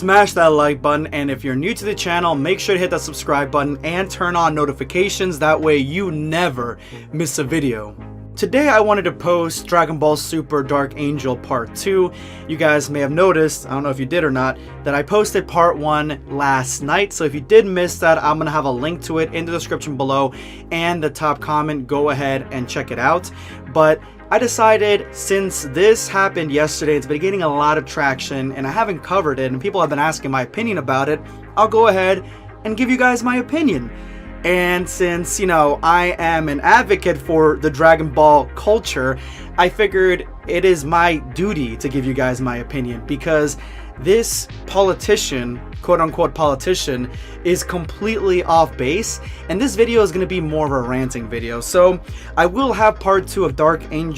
smash that like button, and if you're new to the channel, make sure to hit that subscribe button and turn on notifications. That way you never miss a video. Today I wanted to post Dragon Ball Super Dark Angel Part 2. You guys may have noticed, I don't know if you did or not, that I posted Part 1 last night. So if you did miss that, I'm going to have a link to it in the description below and the top comment. Go ahead and check it out. But I decided, since this happened yesterday, it's been getting a lot of traction and I haven't covered it and people have been asking my opinion about it, I'll go ahead and give you guys my opinion. And since, you know, I am an advocate for the Dragon Ball culture, I figured it is my duty to give you guys my opinion, because this politician, quote-unquote politician, is completely off base, and this video is going to be more of a ranting video. So I will have part 2 of Dragon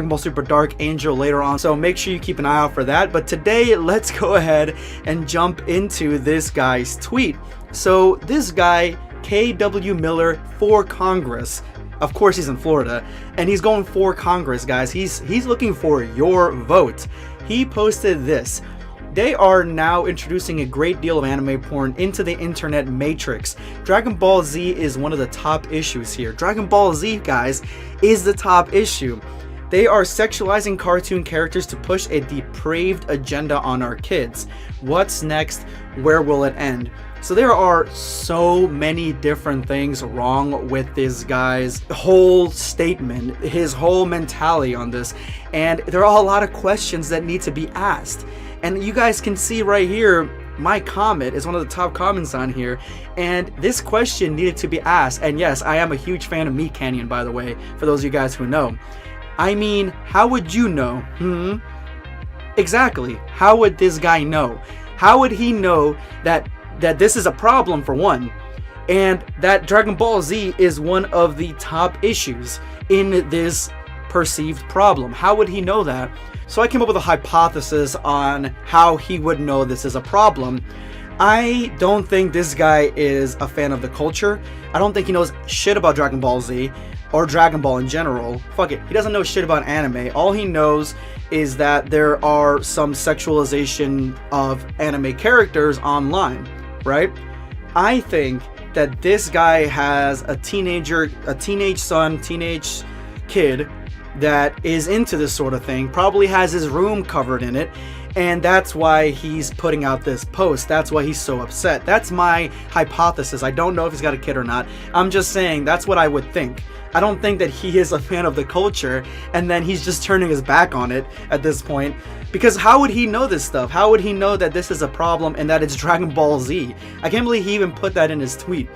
Ball Super Dark Angel later on, so make sure you keep an eye out for that. But today, let's go ahead and jump into this guy's tweet. So this guy, KW Miller for Congress. Of course he's in Florida, and he's going for Congress, guys. He's looking for your vote. He posted this: they are now introducing a great deal of anime porn into the internet matrix. Dragon Ball Z is one of the top issues here. Dragon Ball Z, guys, is the top issue. They are sexualizing cartoon characters to push a depraved agenda on our kids. What's next? Where will it end? So there are so many different things wrong with this guy's whole statement, his whole mentality on this, and there are a lot of questions that need to be asked. And you guys can see right here, my comment is one of the top comments on here, and this question needed to be asked. And yes, I am a huge fan of Meat Canyon, by the way, for those of you guys who know. I mean, how would you know? Exactly. How would this guy know? How would he know that this is a problem, for one, and that Dragon Ball Z is one of the top issues in this perceived problem? How would he know that? So I came up with a hypothesis on how he would know this is a problem. I don't think this guy is a fan of the culture. I don't think he knows shit about Dragon Ball Z or Dragon Ball in general. Fuck it, he doesn't know shit about anime. All he knows is that there are some sexualization of anime characters online, right? I think that this guy has a teenage kid that is into this sort of thing, probably has his room covered in it, and that's why he's putting out this post. That's why he's so upset. That's my hypothesis. I don't know if he's got a kid or not. I'm just saying that's what I would think. I don't think that he is a fan of the culture and then he's just turning his back on it at this point. Because how would he know this stuff? How would he know that this is a problem and that it's Dragon Ball Z? I can't believe he even put that in his tweet.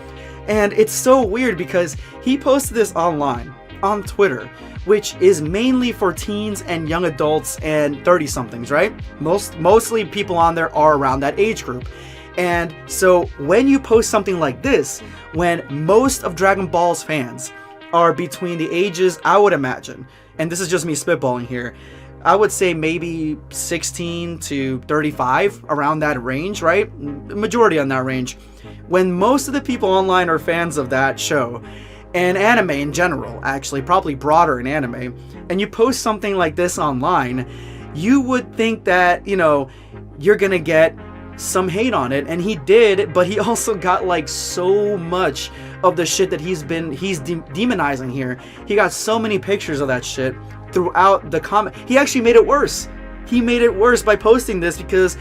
And it's so weird because he posted this online, on Twitter, which is mainly for teens and young adults and 30-somethings, right? Mostly people on there are around that age group. And so when you post something like this, when most of Dragon Ball's fans are between the ages, I would imagine, and this is just me spitballing here, I would say maybe 16 to 35, around that range, right? Majority on that range. When most of the people online are fans of that show, and anime in general, actually, probably broader in anime, and you post something like this online, you would think that, you know, you're gonna get some hate on it, and he did, but he also got like so much of the shit that he's demonizing here. He got so many pictures of that shit throughout the comment. He actually made it worse. He made it worse by posting this, because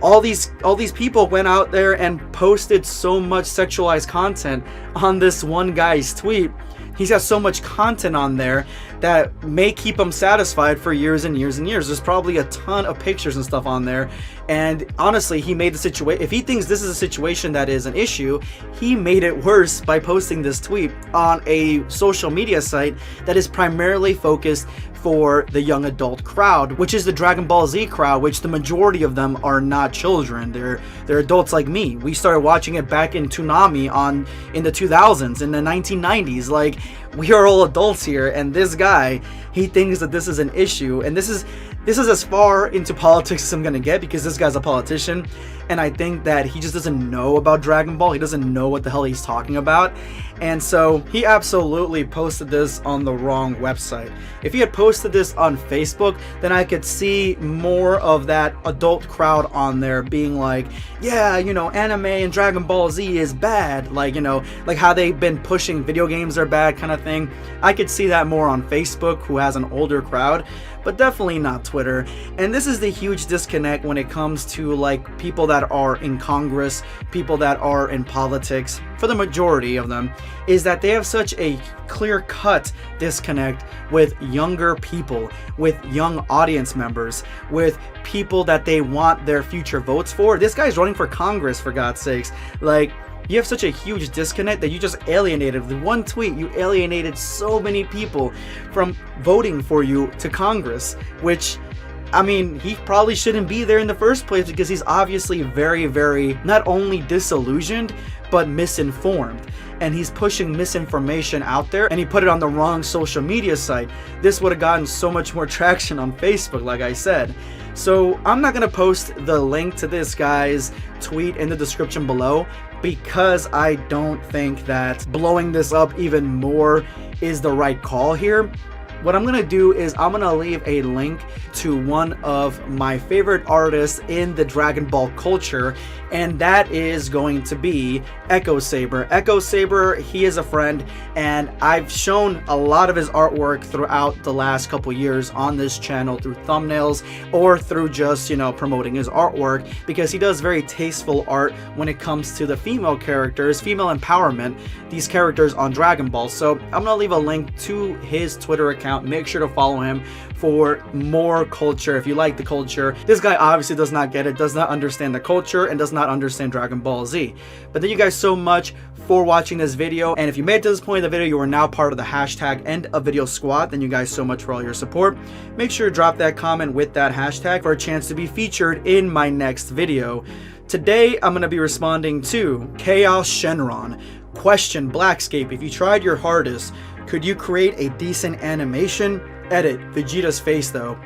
all these people went out there and posted so much sexualized content on this one guy's tweet. He's got so much content on there that may keep him satisfied for years and years and years. There's probably a ton of pictures and stuff on there. And honestly, he made the situation, if he thinks this is a situation that is an issue, he made it worse by posting this tweet on a social media site that is primarily focused for the young adult crowd, which is the Dragon Ball Z crowd, which the majority of them are not children. They're adults like me. We started watching it back in Toonami in the 2000s, in the 1990s. Like, we are all adults here, and this guy, he thinks that this is an issue, and this is This is as far into politics as I'm gonna get, because this guy's a politician, and I think that he just doesn't know about Dragon Ball. He doesn't know what the hell he's talking about, and so he absolutely posted this on the wrong website. If he had posted this on Facebook, then I could see more of that adult crowd on there being like, yeah, you know, anime and Dragon Ball Z is bad, like, you know, like how they've been pushing video games are bad kind of thing. I could see that more on Facebook, who has an older crowd, but definitely not Twitter. And this is the huge disconnect when it comes to like people that are in Congress, people that are in politics, for the majority of them, is that they have such a clear-cut disconnect with younger people, with young audience members, with people that they want their future votes for. This guy's running for Congress, for God's sakes. Like, you have such a huge disconnect that you just alienated. With one tweet, you alienated so many people from voting for you to Congress, which, I mean, he probably shouldn't be there in the first place, because he's obviously very, very not only disillusioned, but misinformed. And he's pushing misinformation out there, and he put it on the wrong social media site. This would have gotten so much more traction on Facebook, like I said. So I'm not gonna post the link to this guy's tweet in the description below, because I don't think that blowing this up even more is the right call here. What I'm gonna do is I'm gonna leave a link to one of my favorite artists in the Dragon Ball culture, and that is going to be Saber. Saber, he is a friend, and I've shown a lot of his artwork throughout the last couple years on this channel through thumbnails or through just, you know, promoting his artwork, because he does very tasteful art when it comes to the female characters, female empowerment, these characters on Dragon Ball. So I'm gonna leave a link to his Twitter account. Make sure to follow him for more culture. If you like the culture, this guy obviously does not get it, does not understand the culture, and does not understand Dragon Ball Z. But thank you guys so much for watching this video, and if you made it to this point of the video, you are now part of the hashtag End of Video Squad. Thank you guys so much for all your support. Make sure to drop that comment with that hashtag for a chance to be featured in my next video. Today I'm going to be responding to Chaos Shenron. Question: Blackscape, if you tried your hardest, could you create a decent animation? Edit: Vegeta's face though.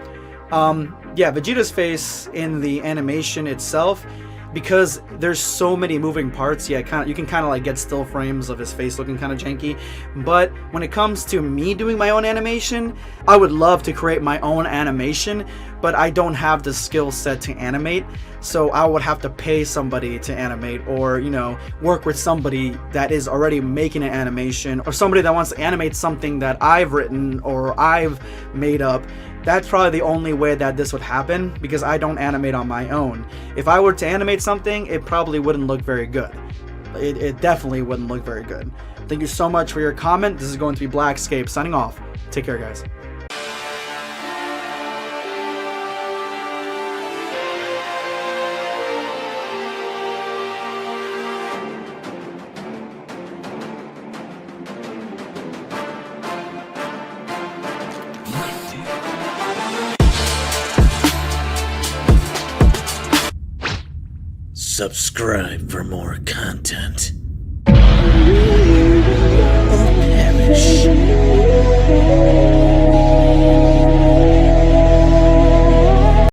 Yeah, Vegeta's face in the animation itself, because there's so many moving parts, yeah, you can kind of like get still frames of his face looking kind of janky. But when it comes to me doing my own animation, I would love to create my own animation, but I don't have the skill set to animate, so I would have to pay somebody to animate, or, you know, work with somebody that is already making an animation, or somebody that wants to animate something that I've written or I've made up. That's probably the only way that this would happen, because I don't animate on my own. If I were to animate something, it probably wouldn't look very good. It definitely wouldn't look very good. Thank you so much for your comment. This is going to be Blackscape signing off. Take care, guys. Subscribe for more content. Or perish.